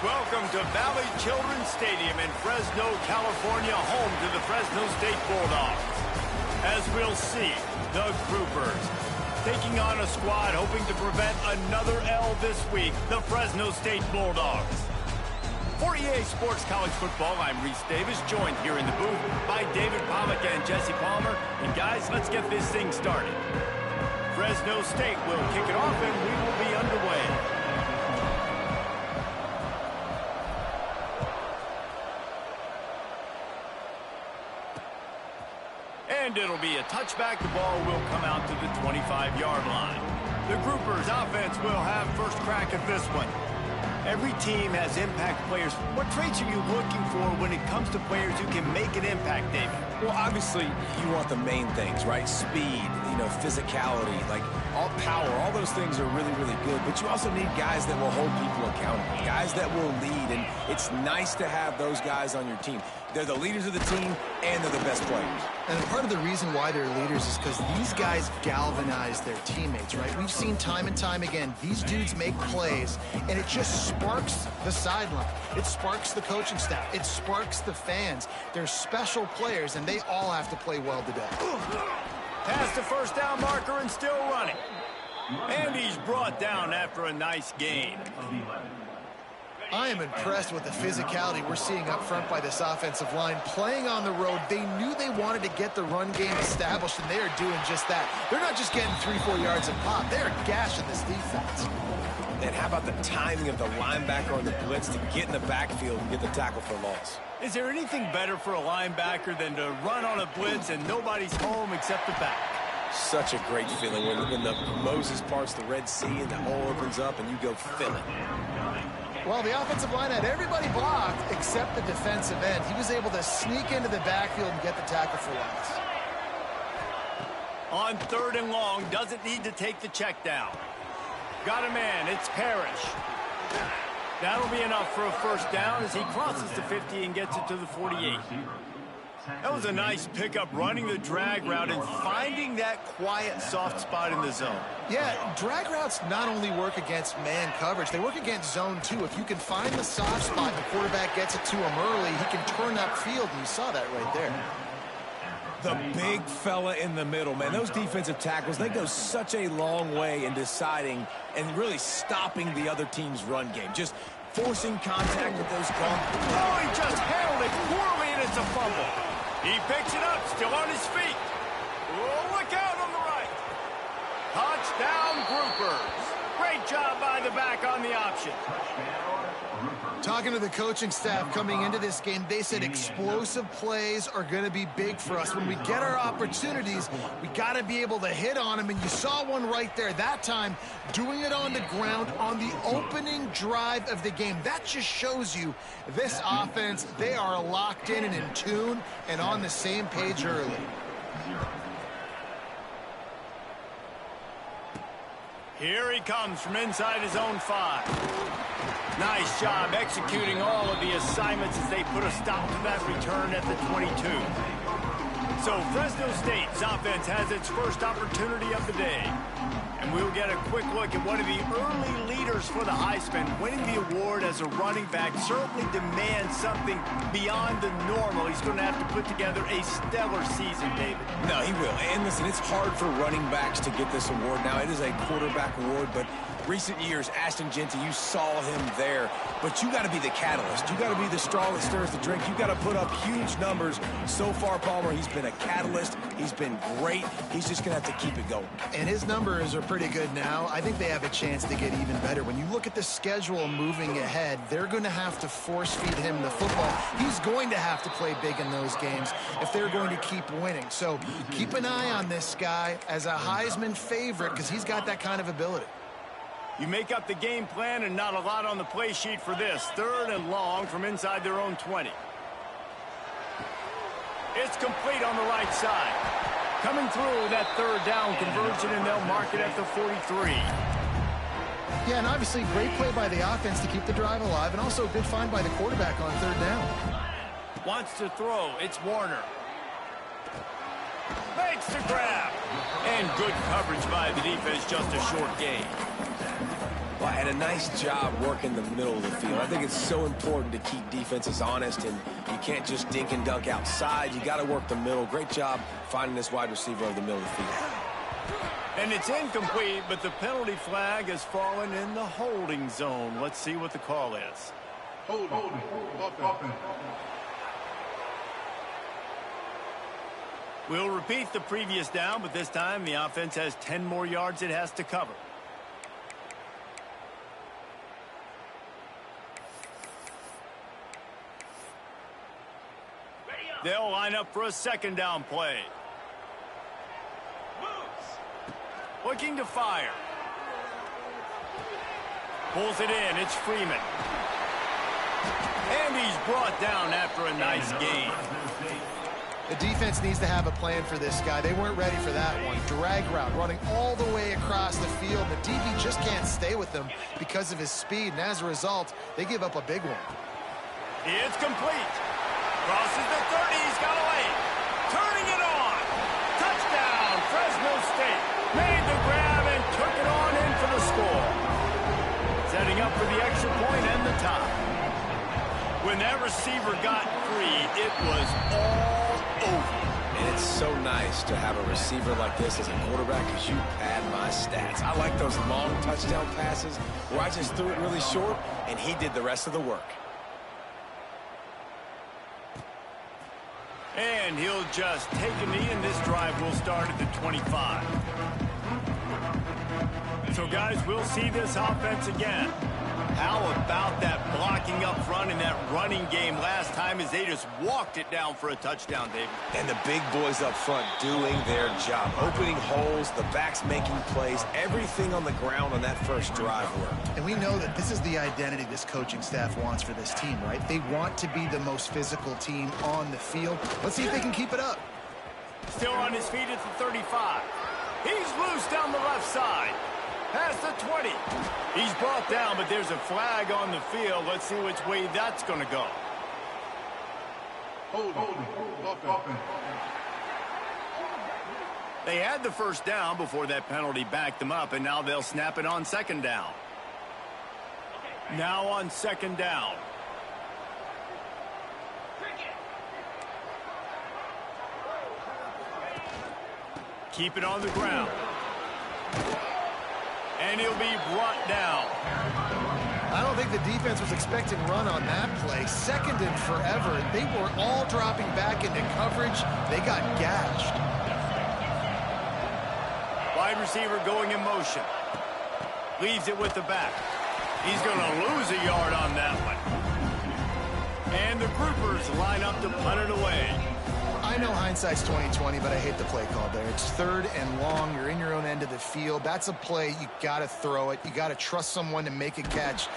Welcome to Valley Children's Stadium in Fresno, California, home to the Fresno State Bulldogs. As we'll see, the Groupers taking on a squad hoping to prevent another L this week, the Fresno State Bulldogs. For EA Sports College Football, I'm Reese Davis, joined here in the booth by David Pollack and Jesse Palmer. And guys, let's get this thing started. Fresno State will kick it off and we will be underway. And it'll be a touchback. The ball will come out to the 25-yard line. The Groupers offense will have first crack at this one. Every team has impact players. What traits are you looking for when it comes to players who can make an impact, David? Well, obviously, you want the main things, right? Speed, physicality, like all power, all those things are really, really good. But you also need guys that will hold people accountable, guys that will lead. And it's nice to have those guys on your team. They're the leaders of the team, and they're the best players. And part of the reason why they're leaders is because these guys galvanize their teammates, right? We've seen time and time again, these dudes make plays, and it just sparks the sideline. It sparks the coaching staff. It sparks the fans. They're special players, and they all have to play well today. Past the first down marker and still running. And he's brought down after a nice gain. I am impressed with the physicality we're seeing up front by this offensive line. Playing on the road, they knew they wanted to get the run game established, and they are doing just that. They're not just getting 3-4 yards and pop. They're gashing this defense. And how about the timing of the linebacker on the blitz to get in the backfield and get the tackle for loss? Is there anything better for a linebacker than to run on a blitz and nobody's home except the back? Such a great feeling when the Moses parts the Red Sea and the hole opens up and you go fill it. Well, the offensive line had everybody blocked except the defensive end. He was able to sneak into the backfield and get the tackle for loss. On 3rd and long, doesn't need to take the check down. Got a man, it's Parrish. That'll be enough for a first down as he crosses the 50 and gets it to the 48. That was a nice pickup, running the drag route and finding that quiet, soft spot in the zone. Yeah, drag routes not only work against man coverage, they work against zone too. If you can find the soft spot and the quarterback gets it to him early, he can turn upfield, and you saw that right there. The big fella in the middle, man. Those defensive tackles, they go such a long way in deciding and really stopping the other team's run game. Just forcing contact with those guns. Oh, he just handled it poorly, and it's a fumble. He picks it up, still on his feet. Oh, look out on the right. Touchdown, Groupers. Great job by the back on the option. Talking to the coaching staff coming into this game, they said explosive plays are going to be big for us. When we get our opportunities, we got to be able to hit on them, and you saw one right there. That time, doing it on the ground on the opening drive of the game. That just shows you this offense, they are locked in and in tune and on the same page early. Here he comes from inside his own 5. Nice job executing all of the assignments as they put a stop to that return at the 22. So Fresno State's offense has its first opportunity of the day. And we'll get a quick look at one of the early leaders for the Heisman. Winning the award as a running back certainly demands something beyond the normal. He's going to have to put together a stellar season, David. No, he will. And listen, it's hard for running backs to get this award. Now, it is a quarterback award, but recent years, Ashton Jeanty, you saw him there. But you got to be the catalyst. You got to be the straw that stirs the drink. You got to put up huge numbers. So far, Palmer, he's been a catalyst. He's been great. He's just going to have to keep it going. And his numbers are pretty good now. I think they have a chance to get even better. When you look at the schedule moving ahead, they're going to have to force-feed him the football. He's going to have to play big in those games if they're going to keep winning. So keep an eye on this guy as a Heisman favorite because he's got that kind of ability. You make up the game plan and not a lot on the play sheet for this. 3rd and long from inside their own 20. It's complete on the right side. Coming through that 3rd down conversion, and they'll mark it at the 43. Yeah, and obviously great play by the offense to keep the drive alive, and also a good find by the quarterback on 3rd down. Wants to throw. It's Warner. Makes the grab. And good coverage by the defense, just a short gain. Well, and And a nice job working the middle of the field. I think it's so important to keep defenses honest, and you can't just dink and dunk outside. You got to work the middle. Great job finding this wide receiver over the middle of the field. And it's incomplete, but the penalty flag has fallen in the holding zone. Let's see what the call is. Holding. We'll repeat the previous down, but this time the offense has 10 more yards it has to cover. They'll line up for a second down play. Looking to fire. Pulls it in. It's Freeman. And he's brought down after a nice gain. The defense needs to have a plan for this guy. They weren't ready for that one. Drag route, running all the way across the field. The DB just can't stay with him because of his speed, and as a result, they give up a big one. It's complete. Crosses the 30. He's got a lane. Turning it on. Touchdown, Fresno State. Made the grab and took it on in for the score. Setting up for the extra point and the tie. When that receiver got free, it was all over. And it's so nice to have a receiver like this as a quarterback because you pad my stats. I like those long touchdown passes where I just threw it really short and he did the rest of the work. And he'll just take a knee, and this drive will start at the 25. So, guys, we'll see this offense again. How about that blocking up front in that running game last time as they just walked it down for a touchdown, David? And the big boys up front doing their job. Opening holes, the backs making plays, everything on the ground on that first drive worked. And we know that this is the identity this coaching staff wants for this team, right? They want to be the most physical team on the field. Let's see if they can keep it up. Still on his feet at the 35. He's loose down the left side. Past the 20. He's brought down, but there's a flag on the field. Let's see which way that's going to go. They had the first down before that penalty backed them up, and now they'll snap it on second down. Now on second down. Keep it on the ground. And he'll be brought down. I don't think the defense was expecting run on that play. Second and forever. They were all dropping back into coverage. They got gashed. Wide receiver going in motion. Leaves it with the back. He's going to lose a yard on that one. And the groupers line up to punt it away. I know hindsight's 20/20, but I hate the play call there. It's third and long. You're in your own end of the field. That's a play. You got to throw it. You got to trust someone to make a catch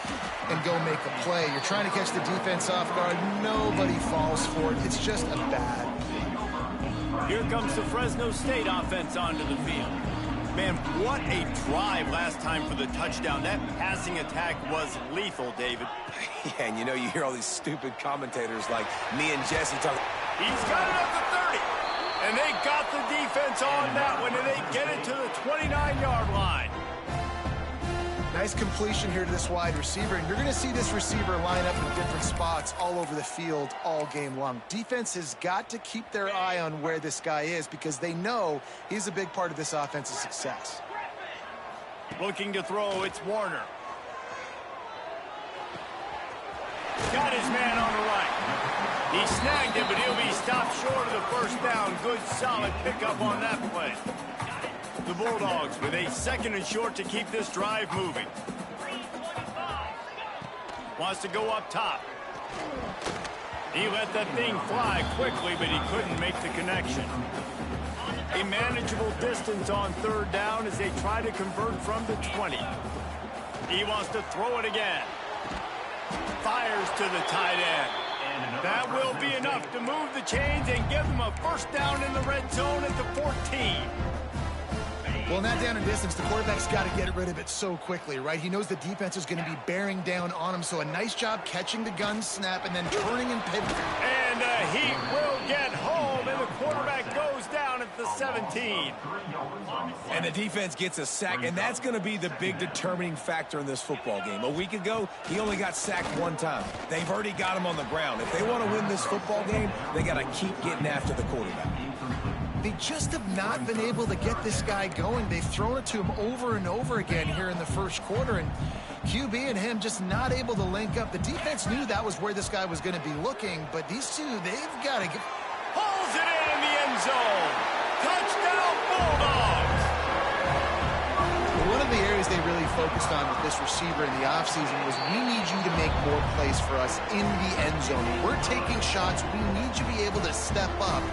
and go make a play. You're trying to catch the defense off guard. Nobody falls for it. It's just a bad. Here comes the Fresno State offense onto the field. Man, what a drive last time for the touchdown. That passing attack was lethal, David. Yeah, and you know, you hear all these stupid commentators like me and Jesse talking. He's got it up to 30. And they got the defense on that one, and they get it to the 29-yard line. Nice completion here to this wide receiver, and you're going to see this receiver line up in different spots all over the field all game long. Defense has got to keep their eye on where this guy is because they know he's a big part of this offense's success. Looking to throw, it's Warner. Got his man on the right. He snagged it, but he'll be stopped short of the first down. Good, solid pickup on that play. The Bulldogs with a second and short to keep this drive moving. Wants to go up top. He let that thing fly quickly, but he couldn't make the connection. A manageable distance on third down as they try to convert from the 20. He wants to throw it again. Fires to the tight end. That will be enough to move the chains and give them a first down in the red zone at the 14. Well, in that down and distance, the quarterback's got to get rid of it so quickly, right? He knows the defense is going to be bearing down on him, so a nice job catching the gun snap and then turning and pivoting. And he will get home, and the quarterback goes down at the 17. And the defense gets a sack, and that's going to be the big determining factor in this football game. A week ago, he only got sacked one time. They've already got him on the ground. If they want to win this football game, they got to keep getting after the quarterback. They just have not been able to get this guy going. They've thrown it to him over and over again here in the first quarter, and QB and him just not able to link up. The defense knew that was where this guy was going to be looking, but these two, they've got to get... Pulls it in the end zone. Touchdown, Bulldogs. One of the areas they really focused on with this receiver in the offseason was, we need you to make more plays for us in the end zone. We're taking shots. We need you to be able to step up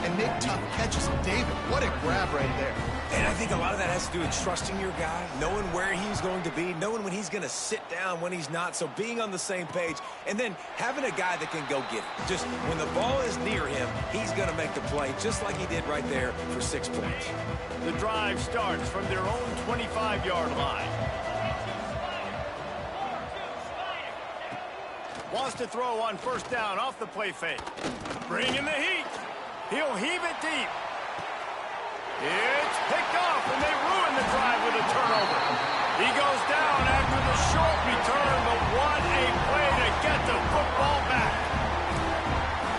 and make tough catches. And David, what a grab right there. And I think a lot of that has to do with trusting your guy, knowing where he's going to be, knowing when he's going to sit down, when he's not. So being on the same page, and then having a guy that can go get it. Just when the ball is near him, he's going to make the play, just like he did right there for 6 points. The drive starts from their own 25-yard line. Wants to throw on first down off the play fake. Bringing the heat. He'll heave it deep. It's picked off, and they ruin the drive with a turnover. He goes down after the short return, but what a play to get the football back.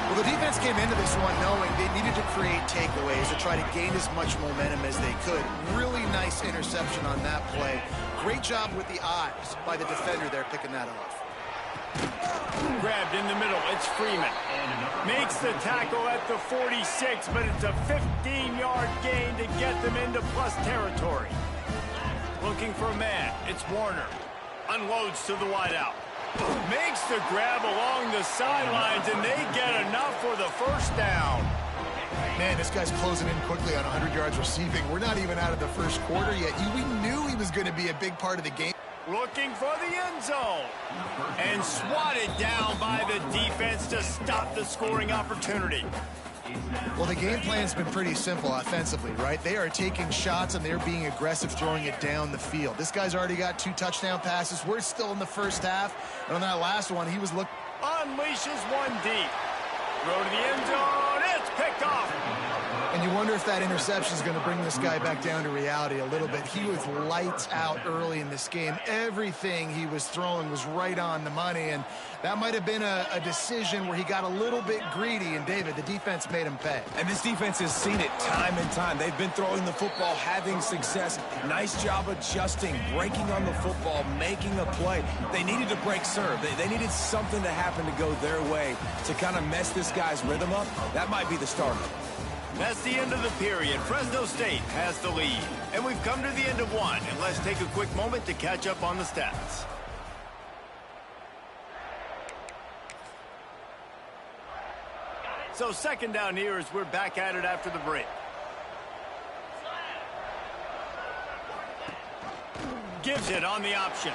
Well, the defense came into this one knowing they needed to create takeaways to try to gain as much momentum as they could. Really nice interception on that play. Great job with the eyes by the defender there picking that off. Grabbed in the middle, it's Freeman. Makes the tackle at the 46, but it's a 15-yard gain to get them into plus territory. Looking for a man, it's Warner. Unloads to the wideout. Makes the grab along the sidelines, and they get enough for the first down. Man, this guy's closing in quickly on 100 yards receiving. We're not even out of the first quarter yet. We knew he was going to be a big part of the game. Looking for the end zone. And swatted down by the defense to stop the scoring opportunity. Well, the game plan's been pretty simple offensively, right? They are taking shots, and they're being aggressive throwing it down the field. This guy's already got 2 touchdown passes. We're still in the first half. And on that last one, he was looking... Unleashes one deep. Throw to the end zone. It's picked off. And you wonder if that interception is going to bring this guy back down to reality a little bit. He was lights out early in this game. Everything he was throwing was right on the money, and that might have been a decision where he got a little bit greedy, and David, the defense made him pay. And this defense has seen it time and time. They've been throwing the football, having success. Nice job adjusting, breaking on the football, making a play. They needed to break serve. They needed something to happen to go their way to kind of mess this guy's rhythm up. That might be the start of it. That's the end of the period. Fresno State has the lead. And we've come to the end of one. And let's take a quick moment to catch up on the stats. So second down here as we're back at it after the break. Gives it on the option.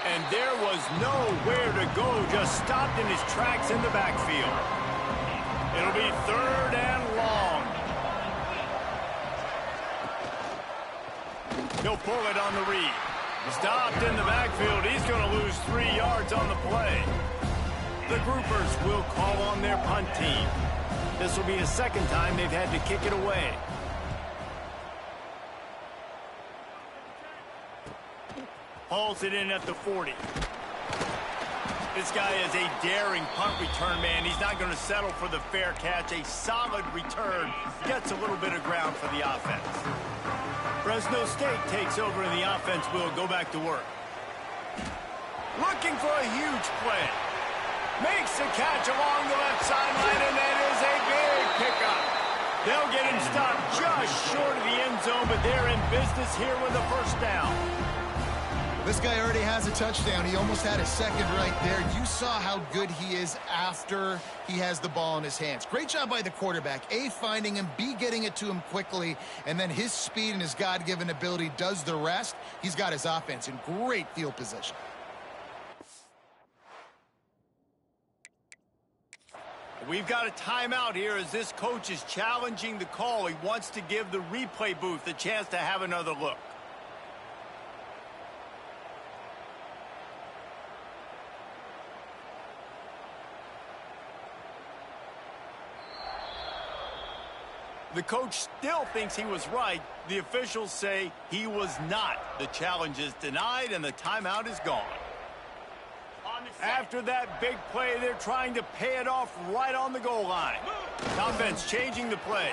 And there was nowhere to go. Just stopped in his tracks in the backfield. It'll be third and long. He'll pull it on the read. Stopped in the backfield. He's going to lose 3 yards on the play. The Groupers will call on their punt team. This will be the second time they've had to kick it away. Hauls it in at the 40. This guy is a daring punt return man. He's not going to settle for the fair catch. A solid return. Gets a little bit of ground for the offense. Fresno State takes over and the offense will go back to work. Looking for a huge play. Makes a catch along the left sideline, and that is a big pickup. They'll get him stopped just short of the end zone, but they're in business here with a first down. This guy already has a touchdown. He almost had a second right there. You saw how good he is after he has the ball in his hands. Great job by the quarterback. A, finding him, B, getting it to him quickly, and then his speed and his God-given ability does the rest. He's got his offense in great field position. We've got a timeout here as this coach is challenging the call. He wants to give the replay booth a chance to have another look. The coach still thinks he was right. The officials say he was not. The challenge is denied, and the timeout is gone. After that big play, they're trying to pay it off right on the goal line. Offense changing the play.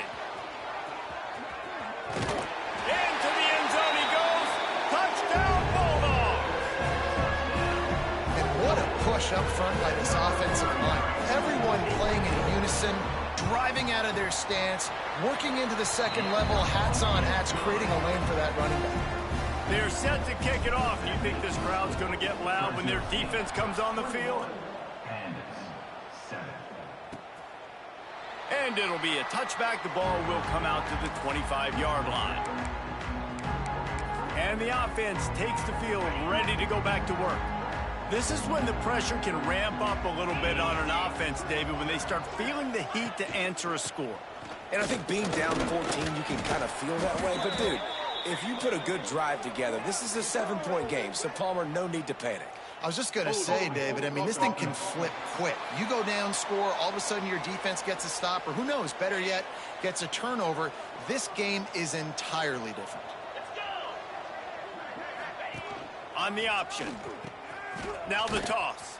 Into the end zone he goes. Touchdown, Bulldogs! And what a push up front by this offensive line. Everyone playing in unison, driving out of their stance, working into the second level, hats on hats, creating a lane for that running back. They're set to kick it off. Do you think this crowd's going to get loud when their defense comes on the field? And it'll be a touchback. The ball will come out to the 25-yard line. And the offense takes the field, ready to go back to work. This is when the pressure can ramp up a little bit on an offense, David, when they start feeling the heat to answer a score. And I think being down 14, you can kind of feel that way. But, dude, if you put a good drive together, this is a 7-point game. So, Palmer, no need to panic. I was just going to say, David, I mean, this thing can flip quick. You go down, score, all of a sudden your defense gets a stop, or who knows, better yet, gets a turnover. This game is entirely different. On the option. Now the toss.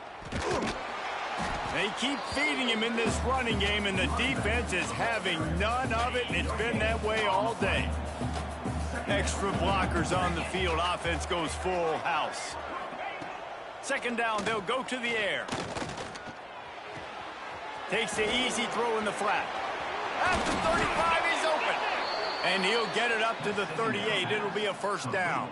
They keep feeding him in this running game, and the defense is having none of it, and it's been that way all day. Extra blockers on the field. Offense goes full house. Second down, they'll go to the air. Takes the easy throw in the flat. At the 35, he's open. And he'll get it up to the 38. It'll be a first down.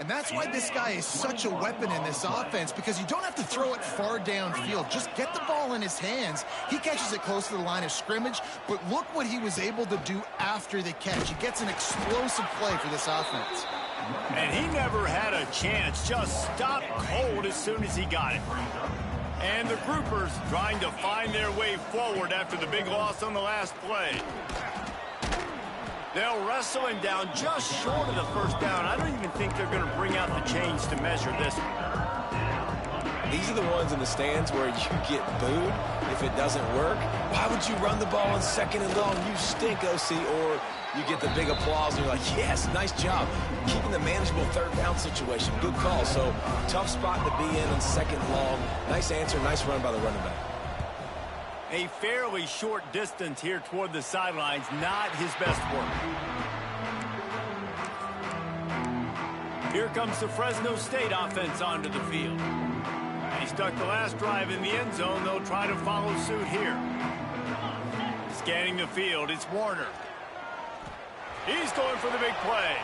And that's why this guy is such a weapon in this offense, because you don't have to throw it far downfield. Just get the ball in his hands. He catches it close to the line of scrimmage, but look what he was able to do after the catch. He gets an explosive play for this offense. And he never had a chance, just stopped cold as soon as he got it. And the groupers trying to find their way forward after the big loss on the last play. They'll wrestle him down just short of the first down. I don't even think they're going to bring out the chains to measure this one. These are the ones in the stands where you get booed if it doesn't work. Why would you run the ball on second and long? You stink, OC. Or you get the big applause and you're like, yes, nice job. Keeping the manageable third down situation. Good call. So tough spot to be in on second and long. Nice answer, nice run by the running back. A fairly short distance here toward the sidelines, not his best work. Here comes the Fresno State offense onto the field. He stuck the last drive in the end zone. They'll try to follow suit here. Scanning the field, it's Warner. He's going for the big play.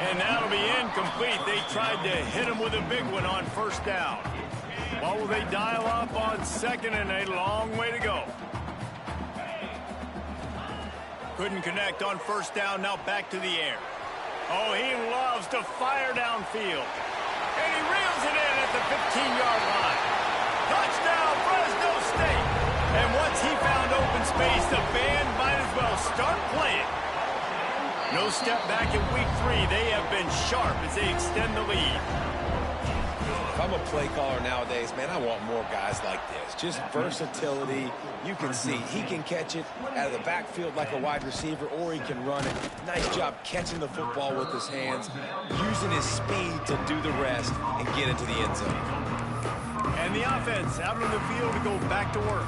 And that'll be incomplete. They tried to hit him with a big one on first down. What will they dial up on second, and a long way to go? Couldn't connect on first down. Now back to the air. Oh, he loves to fire downfield. And he reels it in at the 15-yard line. Touchdown, Fresno State. And once he found open space, the band might as well start playing. No step back in week 3. They have been sharp as they extend the lead. If I'm a play caller nowadays, man, I want more guys like this. Just versatility. You can see he can catch it out of the backfield like a wide receiver, or he can run it. Nice job catching the football with his hands, using his speed to do the rest and get into the end zone. And the offense out on the field to go back to work.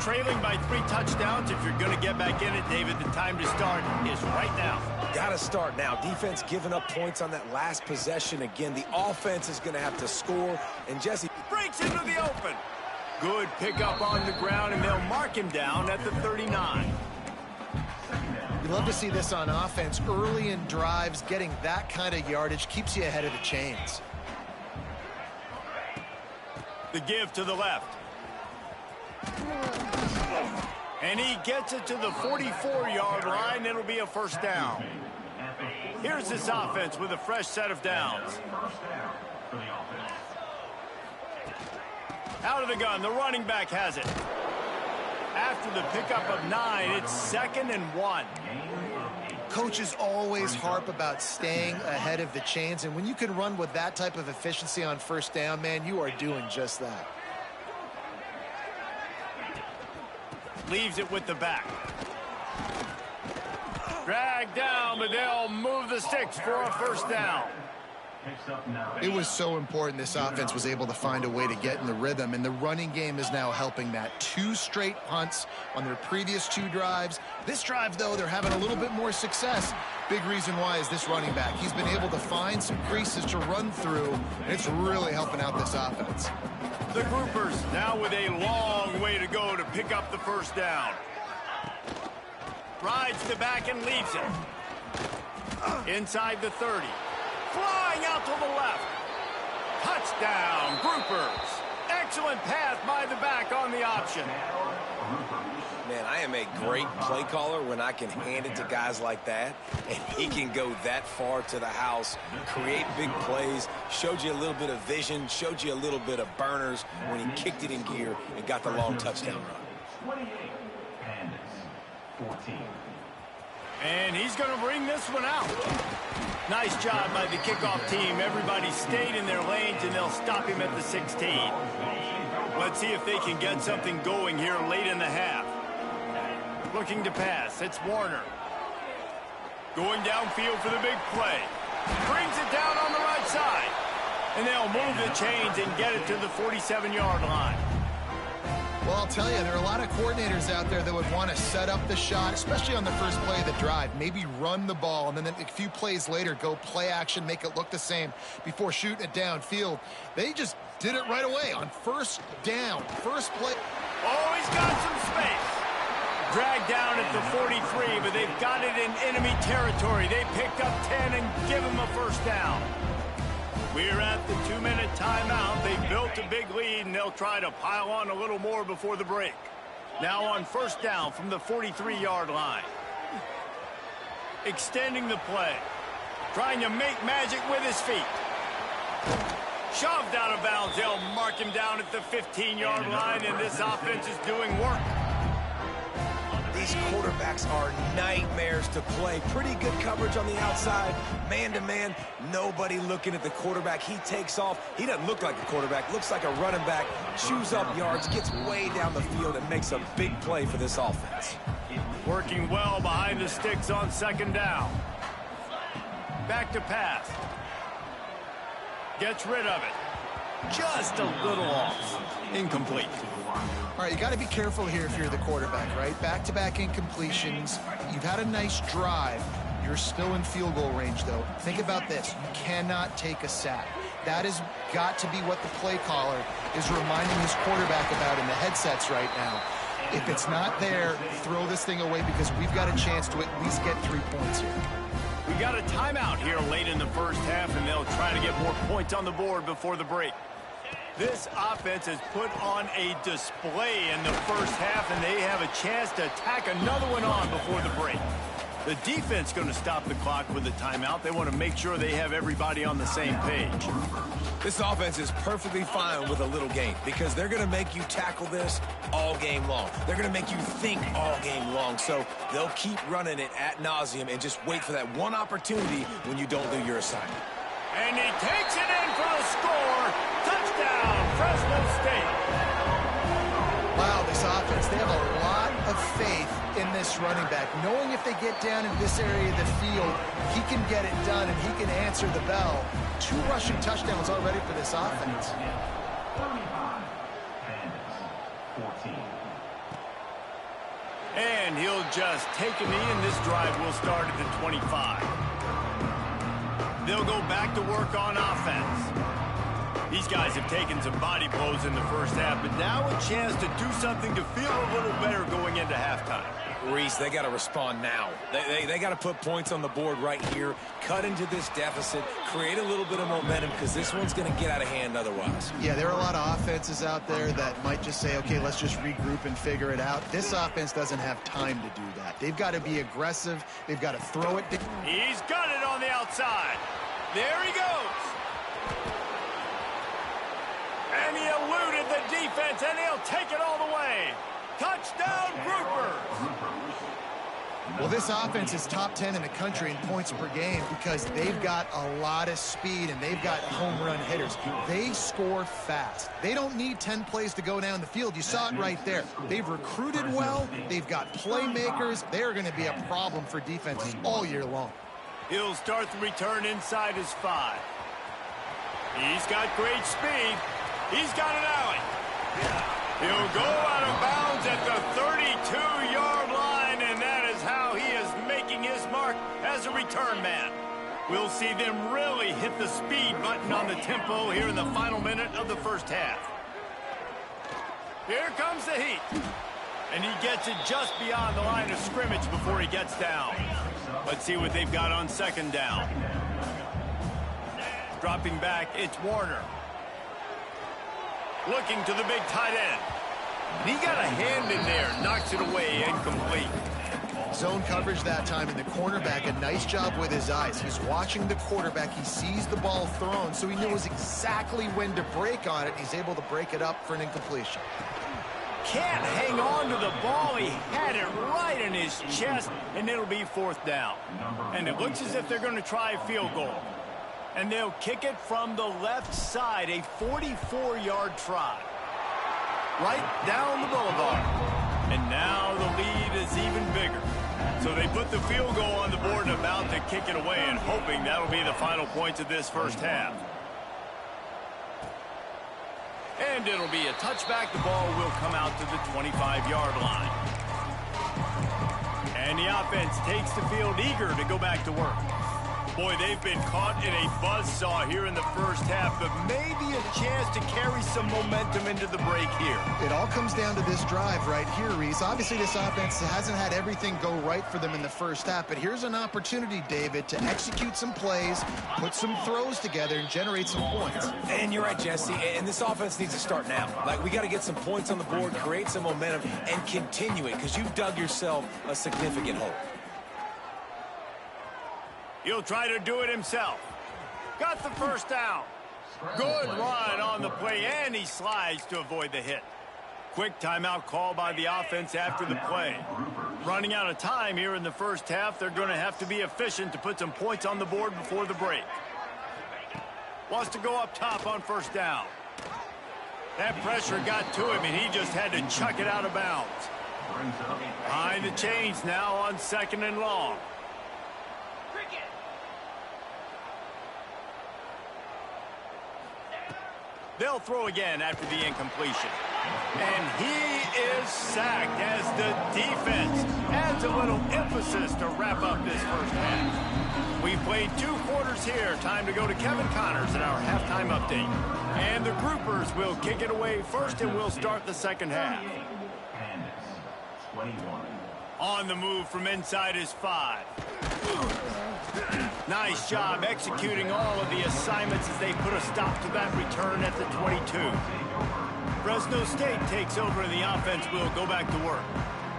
Trailing by 3 touchdowns. If you're going to get back in it, David, the time to start is right now. Got to start now. Defense giving up points on that last possession. Again, the offense is going to have to score. And Jesse breaks into the open. Good pickup on the ground, and they'll mark him down at the 39. You love to see this on offense. Early in drives, getting that kind of yardage keeps you ahead of the chains. The give to the left. And he gets it to the 44-yard line. It'll be a first down. Here's this offense with a fresh set of downs. Out of the gun, the running back has it. After the pickup of 9, it's 2nd and 1. Coaches always harp about staying ahead of the chains, and when you can run with that type of efficiency on first down, man, you are doing just that. Leaves it with the back. Dragged down, but they'll move the sticks for a first down. It was so important this offense was able to find a way to get in the rhythm, and the running game is now helping that. 2 straight punts on their previous 2 drives. This drive, though, they're having a little bit more success. Big reason why is this running back. He's been able to find some creases to run through, and it's really helping out this offense. The Groupers now with a long way to go to pick up the first down. Rides the back and leaves it. Inside the 30. Flying out to the left. Touchdown, Groupers. Excellent pass by the back on the option. Man, I am a great play caller when I can hand it to guys like that, and he can go that far to the house, create big plays, showed you a little bit of vision, showed you a little bit of burners when he kicked it in gear and got the long touchdown run. 28, Pandas, 14. And he's going to bring this one out. Nice job by the kickoff team. Everybody stayed in their lanes, and they'll stop him at the 16. Let's see if they can get something going here late in the half. Looking to pass. It's Warner. Going downfield for the big play. Brings it down on the right side. And they'll move the chains and get it to the 47-yard line. Well, I'll tell you, there are a lot of coordinators out there that would want to set up the shot, especially on the first play of the drive. Maybe run the ball, and then a few plays later, go play action, make it look the same before shooting it downfield. They just did it right away on first down. First play. Oh, he's got some space. Dragged down at the 43, but they've got it in enemy territory. They picked up 10 and give him a first down. We're at the 2-minute timeout. They built a big lead, and they'll try to pile on a little more before the break. Now on first down from the 43-yard line. Extending the play. Trying to make magic with his feet. Shoved out of bounds. They'll mark him down at the 15-yard line, and this offense is doing work. These quarterbacks are nightmares to play. Pretty good coverage on the outside. Man-to-man, nobody looking at the quarterback. He takes off. He doesn't look like a quarterback. Looks like a running back. Chews up yards, gets way down the field, and makes a big play for this offense. Working well behind the sticks on second down. Back to pass. Gets rid of it. Just a little off. Incomplete. All right, you got to be careful here if you're the quarterback, right? Back-to-back incompletions. You've had a nice drive. You're still in field goal range, though. Think about this. You cannot take a sack. That has got to be what the play caller is reminding his quarterback about in the headsets right now. If it's not there, throw this thing away because we've got a chance to at least get 3 points here. We got a timeout here late in the first half, and they'll try to get more points on the board before the break. This offense has put on a display in the first half, and they have a chance to tack another one on before the break. The defense going to stop the clock with a timeout. They want to make sure they have everybody on the same page. This offense is perfectly fine with a little game because they're going to make you tackle this all game long. They're going to make you think all game long. So they'll keep running it ad nauseum and just wait for that one opportunity when you don't do your assignment. And he takes it in for the score. Touchdown, Fresno State. Wow, this offense, they have a lot of faith in this running back. Knowing if they get down in this area of the field, he can get it done and he can answer the bell. 2 rushing touchdowns already for this offense. 35, Pandas, 14. And he'll just take a knee, and this drive will start at the 25. They'll go back to work on offense. These guys have taken some body blows in the first half, but now a chance to do something to feel a little better going into halftime. Reese, they got to respond now. They got to put points on the board right here, cut into this deficit, create a little bit of momentum because this one's going to get out of hand otherwise. Yeah, there are a lot of offenses out there that might just say, okay, let's just regroup and figure it out. This offense doesn't have time to do that. They've got to be aggressive. They've got to throw it. He's got it on the outside. There he goes. And he eluded the defense, and he'll take it all the way. Touchdown, Groupers. Well, this offense is top 10 in the country in points per game because they've got a lot of speed and they've got home run hitters. They score fast. They don't need 10 plays to go down the field. You saw it right there. They've recruited well. They've got playmakers. They're going to be a problem for defenses all year long. He'll start the return inside his 5. He's got great speed. He's got an alley. He'll go out of bounds at the 32-yard line, and that is how he is making his mark as a return man. We'll see them really hit the speed button on the tempo here in the final minute of the first half. Here comes the heat. And he gets it just beyond the line of scrimmage before he gets down. Let's see what they've got on second down. Dropping back, it's Warner. Looking to the big tight end. And he got a hand in there, knocks it away, incomplete. Zone coverage that time, and the cornerback, a nice job with his eyes. He's watching the quarterback. He sees the ball thrown, so he knows exactly when to break on it. He's able to break it up for an incompletion. Can't hang on to the ball. He had it right in his chest, and it'll be fourth down. And it looks as if they're going to try a field goal. And they'll kick it from the left side, a 44-yard try. Right down the boulevard. And now the lead is even bigger. So they put the field goal on the board and about to kick it away, and hoping that'll be the final points of this first half. And it'll be a touchback. The ball will come out to the 25-yard line. And the offense takes the field eager to go back to work. Boy, they've been caught in a buzzsaw here in the first half, but maybe a chance to carry some momentum into the break here. It all comes down to this drive right here, Reese. Obviously, this offense hasn't had everything go right for them in the first half, but here's an opportunity, David, to execute some plays, put some throws together, and generate some points. And you're right, Jesse, and this offense needs to start now. Like, we got to get some points on the board, create some momentum, and continue it, because you've dug yourself a significant hole. He'll try to do it himself. Got the first down. Good run on the play, and he slides to avoid the hit. Quick timeout call by the offense after the play. Running out of time here in the first half, they're going to have to be efficient to put some points on the board before the break. Wants to go up top on first down. That pressure got to him, and he just had to chuck it out of bounds. Behind the chains now on second and long. They'll throw again after the incompletion. And he is sacked as the defense adds a little emphasis to wrap up this first half. We've played 2 quarters here. Time to go to Kevin Connors in our halftime update. And the Groupers will kick it away first, and we'll start the second half. 21. On the move from inside his 5. Nice job executing all of the assignments as they put a stop to that return at the 22. Fresno State takes over and the offense will go back to work.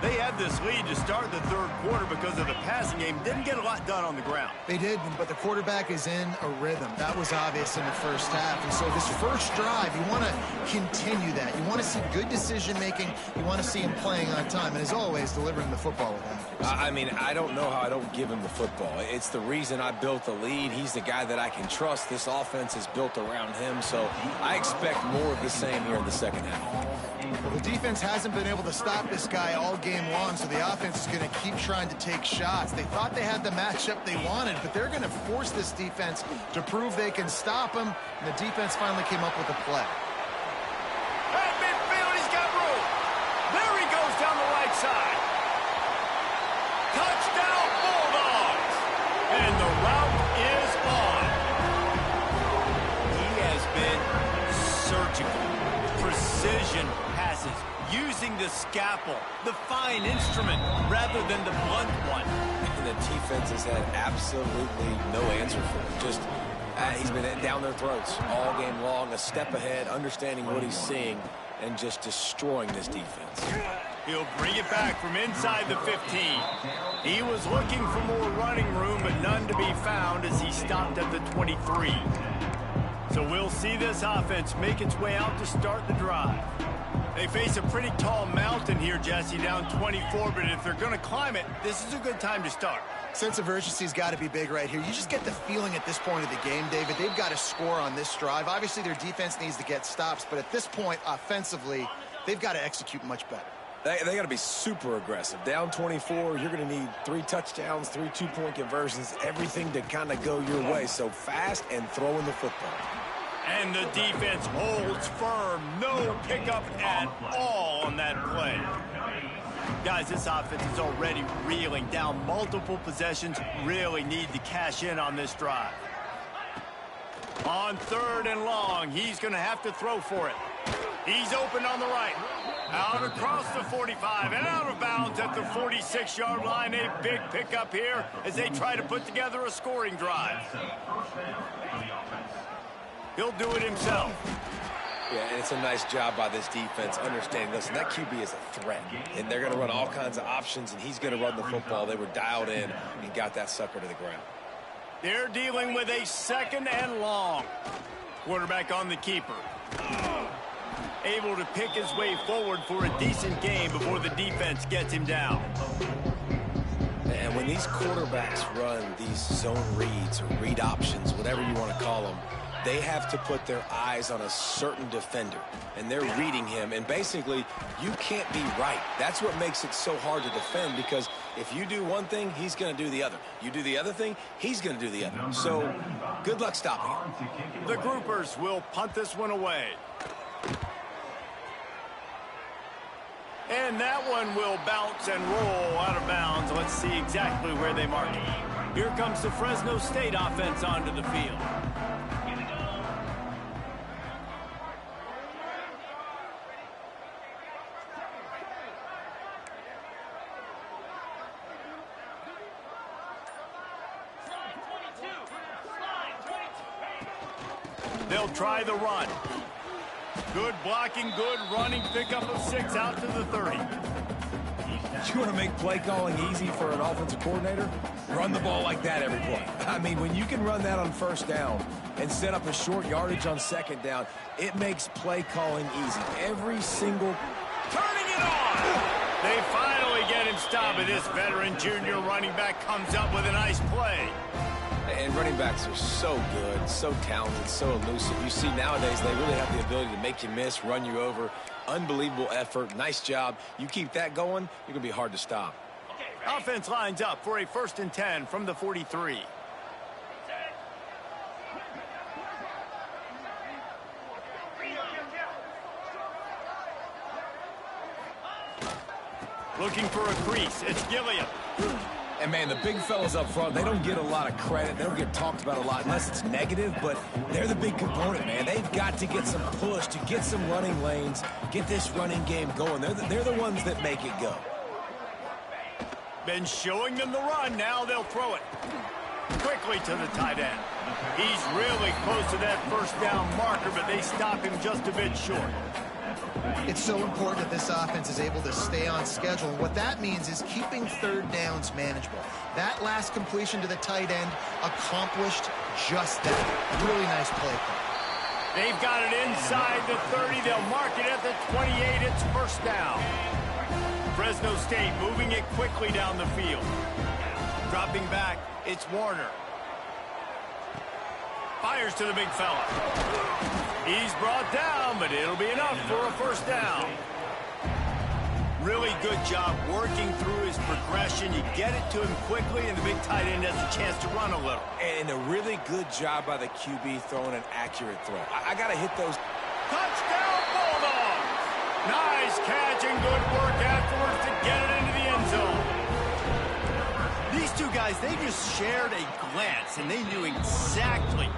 They had this lead to start the third quarter because of the passing game. Didn't get a lot done on the ground. They did, but the quarterback is in a rhythm. That was obvious in the first half. And so this first drive, you want to continue that. You want to see good decision-making. You want to see him playing on time. And as always, delivering the football with accuracy. I mean, I don't know how I don't give him the football. It's the reason I built the lead. He's the guy that I can trust. This offense is built around him. So I expect more of the same here in the second half. Well, the defense hasn't been able to stop this guy all game long, so the offense is going to keep trying to take shots. They thought they had the matchup they wanted, but they're going to force this defense to prove they can stop him, and the defense finally came up with a play. At midfield, he's got room. There he goes down the right side. Touchdown, Bulldogs! And the route is on. He has been surgical. Precision passes, using the scalpel, the fine instrument, rather than the blunt one. And the defense has had absolutely no answer for him. Just, he's been down their throats all game long, a step ahead, understanding what he's seeing, and just destroying this defense. He'll bring it back from inside the 15. He was looking for more running room, but none to be found as he stopped at the 23. So we'll see this offense make its way out to start the drive. They face a pretty tall mountain here, Jesse, down 24, but if they're going to climb it, this is a good time to start. Sense of urgency's got to be big right here. You just get the feeling at this point of the game, David, they've got to score on this drive. Obviously, their defense needs to get stops, but at this point, offensively, they've got to execute much better. They got to be super aggressive. Down 24, you're going to need 3 touchdowns, 3 two-point conversions, everything to kind of go your way. So fast and throwing the football. And the defense holds firm. No pickup at all on that play. Guys, this offense is already reeling down multiple possessions. Really need to cash in on this drive. On 3rd and long, he's going to have to throw for it. He's open on the right. Out across the 45 and out of bounds at the 46-yard line. A big pickup here as they try to put together a scoring drive. He'll do it himself. Yeah, and it's a nice job by this defense understanding, listen, that QB is a threat, and they're going to run all kinds of options, and he's going to run the football. They were dialed in and got that sucker to the ground. They're dealing with a 2nd and long. Quarterback on the keeper. Able to pick his way forward for a decent game before the defense gets him down. And when these quarterbacks run these zone reads or read options, whatever you want to call them, they have to put their eyes on a certain defender, and they're reading him. And basically, you can't be right. That's what makes it so hard to defend, because if you do one thing, he's going to do the other. You do the other thing, he's going to do the other. So good luck stopping him. The Groupers will punt this one away. And that one will bounce and roll out of bounds. Let's see exactly where they mark it. Here comes the Fresno State offense onto the field. They'll try the run. Good blocking, good running, pickup of 6 out to the 30. You want to make play calling easy for an offensive coordinator? Run the ball like that every play. I mean, when you can run that on 1st down and set up a short yardage on 2nd down, it makes play calling easy. Every single... Turning it on! They finally get him stopped, and this veteran junior running back comes up with a nice play. And running backs are so good, so talented, so elusive. You see nowadays they really have the ability to make you miss, run you over. Unbelievable effort. Nice job. You keep that going, you're going to be hard to stop. Offense lines up for a 1st and 10 from the 43. Looking for a crease. It's Gilliam. And, man, the big fellas up front, they don't get a lot of credit. They don't get talked about a lot unless it's negative, but they're the big component, man. They've got to get some push, to get some running lanes, get this running game going. They're the ones that make it go. Been showing them the run. Now they'll throw it quickly to the tight end. He's really close to that 1st down marker, but they stop him just a bit short. It's so important that this offense is able to stay on schedule. And what that means is keeping 3rd downs manageable. That last completion to the tight end accomplished just that. Really nice play. They've got it inside the 30. They'll mark it at the 28. It's 1st down. Fresno State moving it quickly down the field. Dropping back, it's Warner. Fires to the big fella. He's brought down, but it'll be enough for a 1st down. Really good job working through his progression. You get it to him quickly, and the big tight end has a chance to run a little. And a really good job by the QB throwing an accurate throw. I got to hit those. Touchdown, Bulldogs! Nice catch and good work afterwards to get it into the end zone. These two guys, they just shared a glance, and they knew exactly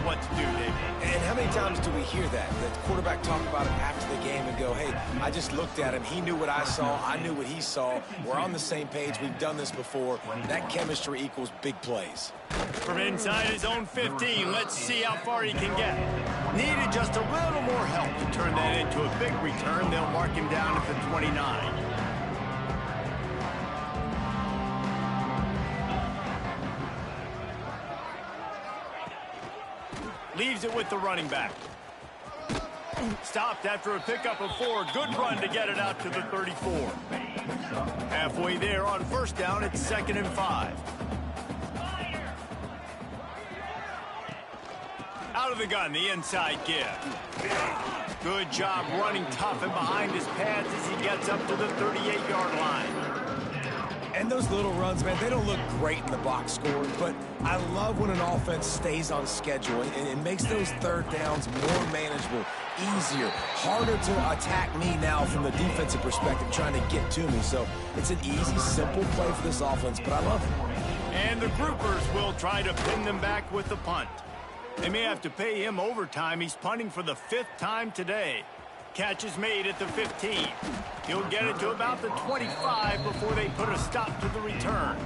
what to do, David. And how many times do we hear that? The quarterback talk about it after the game and go, hey, I just looked at him. He knew what I saw. I knew what he saw. We're on the same page. We've done this before. That chemistry equals big plays. From inside his own 15, let's see how far he can get. Needed just a little more help to turn that into a big return. They'll mark him down at the 29. Leaves it with the running back. Stopped after a pickup of 4. Good run to get it out to the 34. Halfway there on first down, it's 2nd and 5. Out of the gun, the inside give. Good job running tough and behind his pads as he gets up to the 38-yard line. And those little runs, man, they don't look great in the box score, but I love when an offense stays on schedule and it makes those third downs more manageable, easier, harder to attack me now from the defensive perspective trying to get to me. So it's an easy, simple play for this offense, but I love it. And the groupers will try to pin them back with the punt. They may have to pay him overtime. He's punting for the 5th time today. Catch is made at the 15. He'll get it to about the 25 before they put a stop to the return.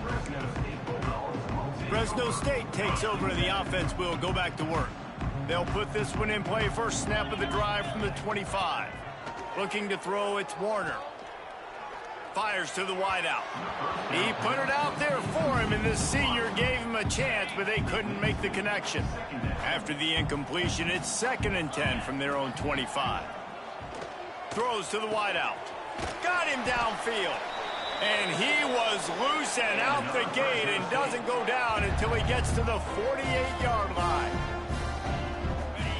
Fresno State takes over and the offense will go back to work. They'll put this one in play. First snap of the drive from the 25. Looking to throw, it's Warner. Fires to the wideout. He put it out there for him, and this senior gave him a chance, but they couldn't make the connection. After the incompletion, it's 2nd and 10 from their own 25. Throws to the wideout. Got him downfield. And he was loose and out the gate and doesn't go down until he gets to the 48-yard line.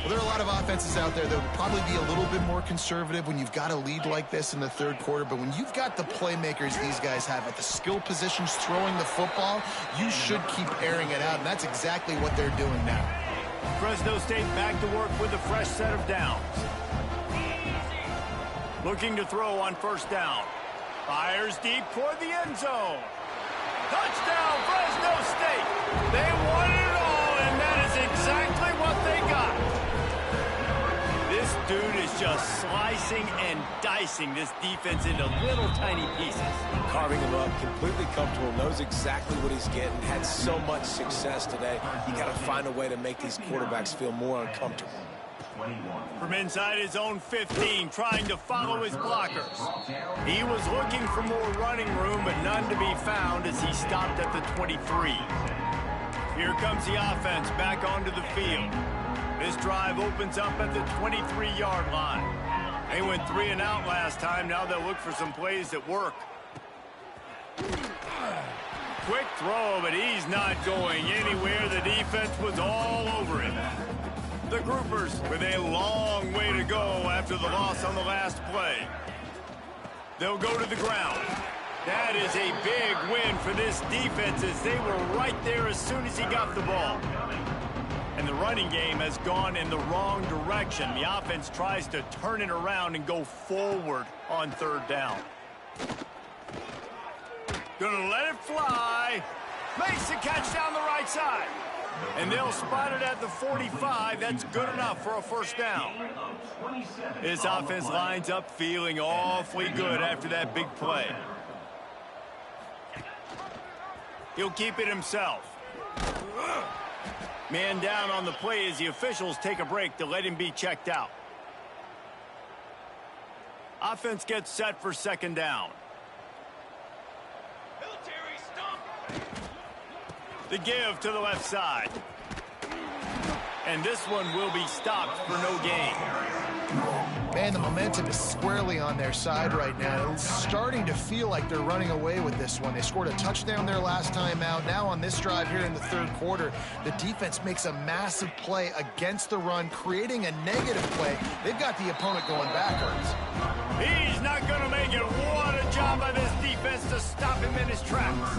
Well, there are a lot of offenses out there that would probably be a little bit more conservative when you've got a lead like this in the third quarter. But when you've got the playmakers these guys have at the skill positions throwing the football, you should keep airing it out. And that's exactly what they're doing now. Fresno State back to work with a fresh set of downs. Looking to throw on first down. Fires deep toward the end zone. Touchdown, Fresno State. They wanted it all, and that is exactly what they got. This dude is just slicing and dicing this defense into little tiny pieces. Carving him up, completely comfortable, knows exactly what he's getting, had so much success today. You got to find a way to make these quarterbacks feel more uncomfortable. From inside his own 15, trying to follow his blockers. He was looking for more running room, but none to be found as he stopped at the 23. Here comes the offense back onto the field. This drive opens up at the 23-yard line. They went 3 and out last time. Now they'll look for some plays that work. Quick throw, but he's not going anywhere. The defense was all over him. The groupers with a long way to go after the loss on the last play. They'll go to the ground. That is a big win for this defense as they were right there as soon as he got the ball. And the running game has gone in the wrong direction. The offense tries to turn it around and go forward on third down. Gonna let it fly. Makes the catch down the right side. And they'll spot it at the 45. That's good enough for a first down. This offense lines up feeling awfully good after that big play. He'll keep it himself. Man down on the play as the officials take a break to let him be checked out. Offense gets set for second down. The give to the left side. And this one will be stopped for no gain. Man, the momentum is squarely on their side right now. It's starting to feel like they're running away with this one. They scored a touchdown their last time out. Now on this drive here in the third quarter, the defense makes a massive play against the run, creating a negative play. They've got the opponent going backwards. He's not going to make it. What a job by this defense to stop him in his tracks.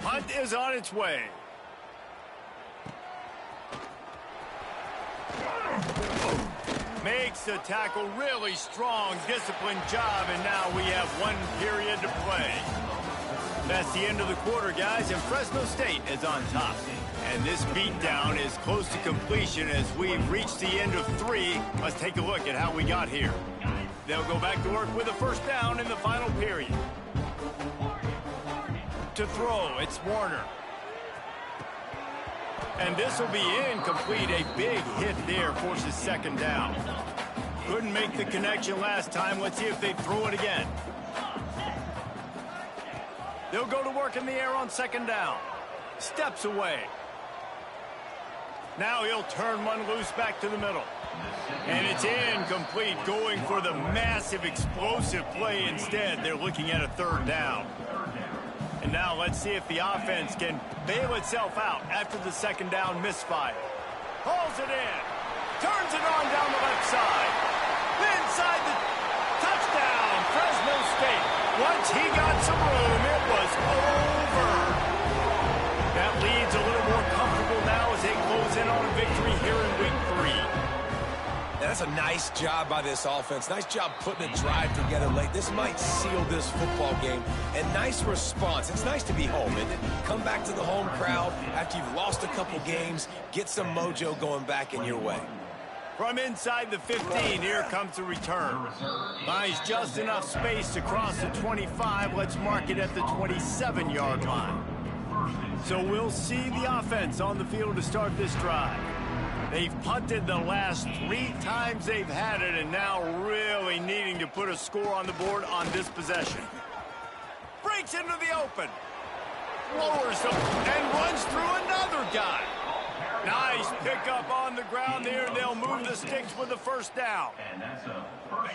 Punt is on its way. Makes the tackle, really strong, disciplined job, and now we have 1 period to play. That's the end of the quarter, guys, and Fresno State is on top. And this beatdown is close to completion as we've reached the end of 3. Let's take a look at how we got here. They'll go back to work with a first down in the final period. To throw, it's Warner. And this will be incomplete. A big hit there forces second down. Couldn't make the connection last time. Let's see if they throw it again. They'll go to work in the air on second down. Steps away. Now he'll turn one loose back to the middle. And it's incomplete, going for the massive explosive play instead. They're looking at a third down. And now let's see if the offense can bail itself out after the second down misfire. Hauls it in. Turns it on down the left side. Inside the touchdown, Fresno State. Once he got some room, it was over. That lead's a little more comfortable now as they close in on a victory here in week 3. That's a nice job by this offense. Nice job putting a drive together late. This might seal this football game. And nice response. It's nice to be home, isn't it? Come back to the home crowd after you've lost a couple games. Get some mojo going back in your way. From inside the 15, here comes the return. Buys just enough space to cross the 25. Let's mark it at the 27-yard line. So we'll see the offense on the field to start this drive. They've punted the last 3 times they've had it, and now really needing to put a score on the board on this possession. Breaks into the open. Lowers them and runs through another guy. Nice pickup on the ground there. They'll move the sticks with the first down.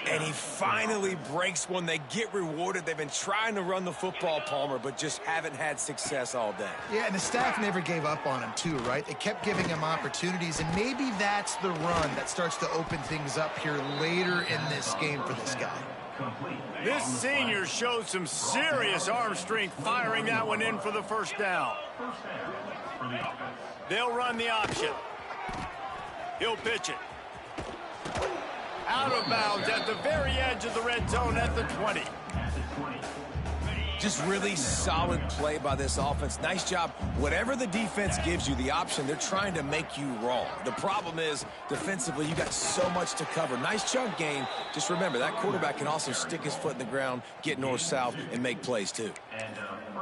And he finally breaks one. They get rewarded. They've been trying to run the football, Palmer, but just haven't had success all day. Yeah, and the staff never gave up on him, too, right? They kept giving him opportunities, and maybe that's the run that starts to open things up here later in this game for this guy. This senior shows some serious arm strength, firing that one in for the first down. They'll run the option. He'll pitch it. Out of bounds at the very edge of the red zone at the 20. Just really solid play by this offense. Nice job. Whatever the defense gives you the option, they're trying to make you wrong. The problem is, defensively, you got so much to cover. Nice chunk gain. Just remember, that quarterback can also stick his foot in the ground, get north-south, and make plays, too.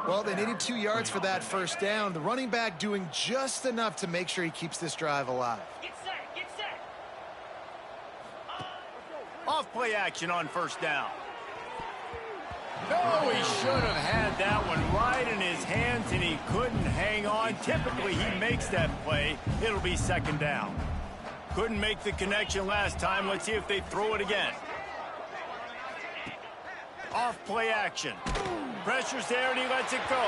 Well, they needed 2 yards for that first down. The running back doing just enough to make sure he keeps this drive alive. Get set, get set. Off play action on first down. No, he should have had that one right in his hands, and he couldn't hang on. Typically, he makes that play. It'll be second down. Couldn't make the connection last time. Let's see if they throw it again. Off play action. Pressure's there, and he lets it go.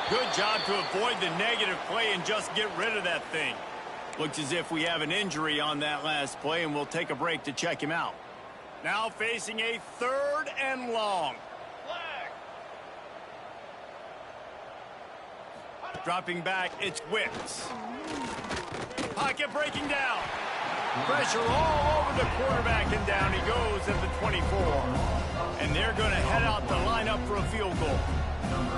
Good job to avoid the negative play and just get rid of that thing. Looks as if we have an injury on that last play, and we'll take a break to check him out. Now facing a 3rd and long. Dropping back, it's Wicks. Pocket breaking down. Pressure all over the quarterback, and down he goes at the 24. And they're going to head out the lineup for a field goal.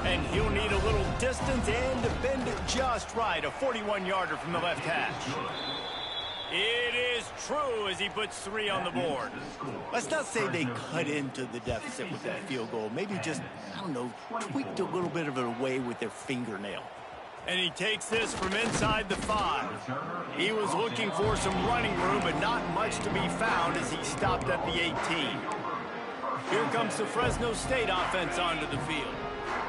And he'll need a little distance and to bend it just right. A 41-yarder from the left hash. It is true as he puts 3 on the board. Let's not say they cut into the deficit with that field goal. Maybe just, I don't know, tweaked a little bit of it away with their fingernail. And he takes this from inside the 5. He was looking for some running room, but not much to be found as he stopped at the 18. Here comes the Fresno State offense onto the field.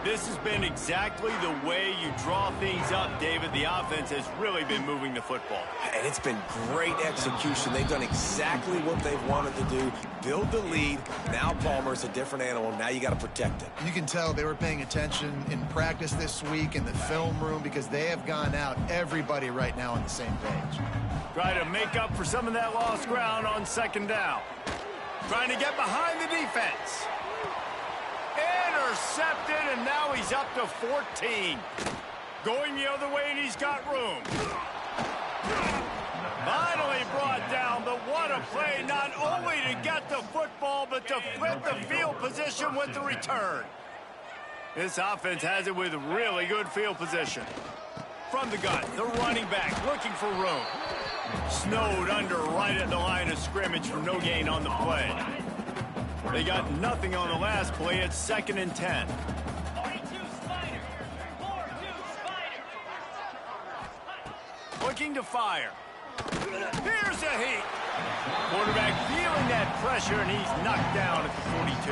This has been exactly the way you draw things up, David. The offense has really been moving the football. And it's been great execution. They've done exactly what they've wanted to do. Build the lead. Now Palmer's a different animal. Now you got to protect it. You can tell they were paying attention in practice this week in the film room because they have gone out, everybody right now on the same page. Try to make up for some of that lost ground on second down. Trying to get behind the defense. Intercepted, and now he's up to 14. Going the other way, and he's got room. Finally brought down, but what a play, not only to get the football, but to flip the field position with the return. This offense has it with really good field position. From the gun, the running back looking for room. Snowed under right at the line of scrimmage for no gain on the play. They got nothing on the last play. It's 2nd and 10. 42 Spider. 42 Spider. Looking to fire. Here's a heat. Quarterback feeling that pressure, and he's knocked down at the 42.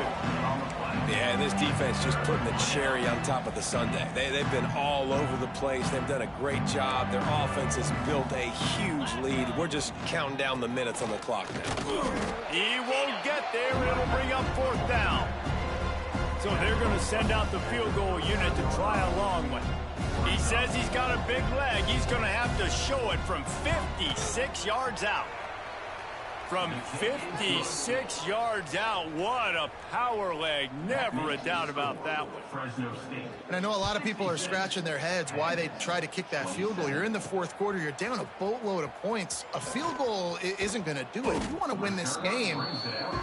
Yeah, and this defense just putting the cherry on top of the sundae. They've been all over the place. They've done a great job. Their offense has built a huge lead. We're just counting down the minutes on the clock now. He won't get there. It'll bring up 4th down. So they're going to send out the field goal unit to try a long one. He says he's got a big leg. He's going to have to show it from 56 yards out. From 56 yards out, what a power leg. Never a doubt about that one. And I know a lot of people are scratching their heads why they try to kick that field goal. You're in the 4th quarter. You're down a boatload of points. A field goal isn't going to do it. If you want to win this game,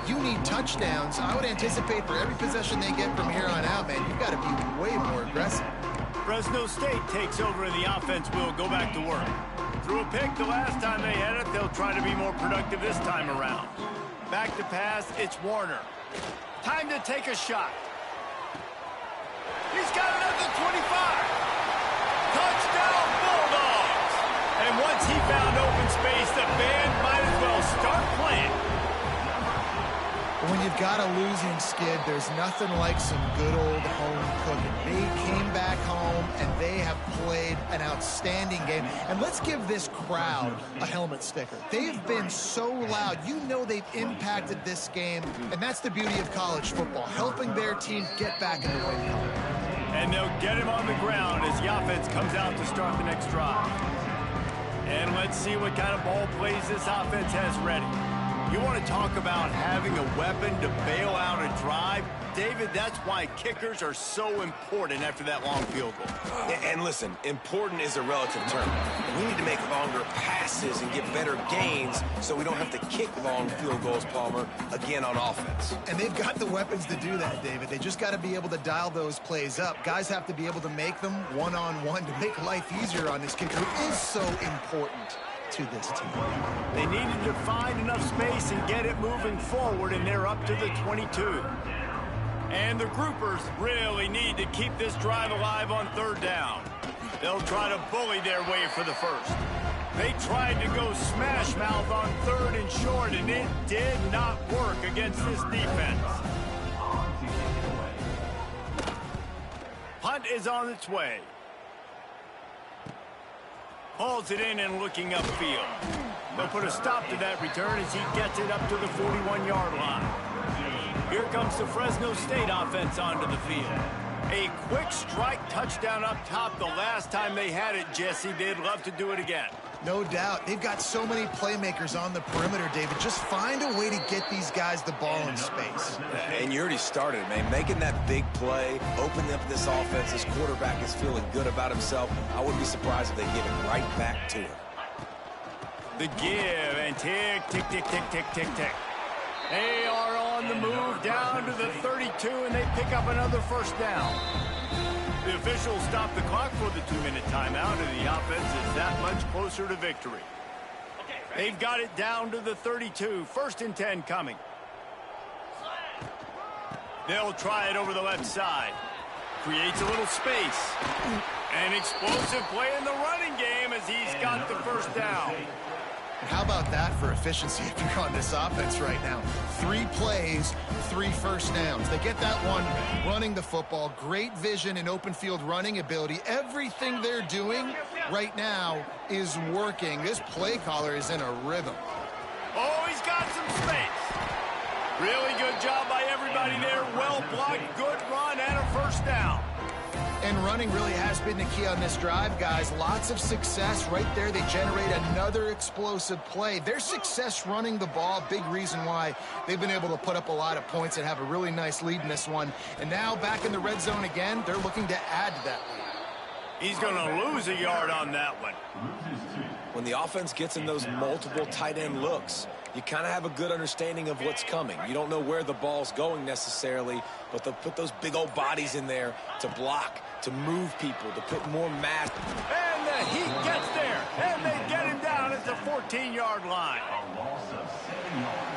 you need touchdowns. I would anticipate for every possession they get from here on out, man, you've got to be way more aggressive. Fresno State takes over and the offense will go back to work. Threw a pick the last time they had it. They'll try to be more productive this time around. Back to pass, it's Warner. Time to take a shot. He's got it at the 25. Touchdown Bulldogs! And once he found open space, the band might as well start playing. When you've got a losing skid, there's nothing like some good old home cooking. They came back home, and they have played an outstanding game. And let's give this crowd a helmet sticker. They've been so loud. You know they've impacted this game, and that's the beauty of college football, helping their team get back in the win column. And they'll get him on the ground as the offense comes out to start the next drive. And let's see what kind of ball plays this offense has ready. You want to talk about having a weapon to bail out a drive? David, that's why kickers are so important after that long field goal. And listen, important is a relative term. We need to make longer passes and get better gains so we don't have to kick long field goals, Palmer, again on offense. And they've got the weapons to do that, David. They just got to be able to dial those plays up. Guys have to be able to make them one-on-one to make life easier on this kicker, who is so important to this team. They needed to find enough space and get it moving forward, and they're up to the 22. And the groupers really need to keep this drive alive on 3rd down. They'll try to bully their way for the first. They tried to go smash mouth on 3rd and short, and it did not work against this defense. Punt is on its way. Hauls it in and looking upfield. They'll put a stop to that return as he gets it up to the 41-yard line. Here comes the Fresno State offense onto the field. A quick strike touchdown up top the last time they had it, Jesse. They'd love to do it again. No doubt. They've got so many playmakers on the perimeter, David. Just find a way to get these guys the ball in space. And you already started, man. Making that big play, opening up this offense. This quarterback is feeling good about himself. I wouldn't be surprised if they give it right back to him. The give and tick, tick, tick, tick, tick, tick, tick. They are on the move down to the 32, and they pick up another 1st down. The officials stop the clock for the 2-minute timeout, and the offense is that much closer to victory. They've got it down to the 32. 1st and 10 coming. They'll try it over the left side. Creates a little space. An explosive play in the running game as he's got the 1st down. How about that for efficiency if you're on this offense right now? 3 plays, 3 1st downs. They get that one running the football. Great vision and open field running ability. Everything they're doing right now is working. This play caller is in a rhythm. Oh, he's got some space. Really good job by everybody there. Well blocked, good run, and a 1st down. And running really has been the key on this drive, guys. Lots of success right there. They generate another explosive play. Their success running the ball, big reason why they've been able to put up a lot of points and have a really nice lead in this one. And now back in the red zone again, they're looking to add to that lead. He's going to lose a yard on that one. When the offense gets in those multiple tight end looks, you kind of have a good understanding of what's coming. You don't know where the ball's going necessarily, but they'll put those big old bodies in there to block, to move people, to put more mass. And the heat gets there, and they get him down at the 14-yard line. A loss of 7 yards.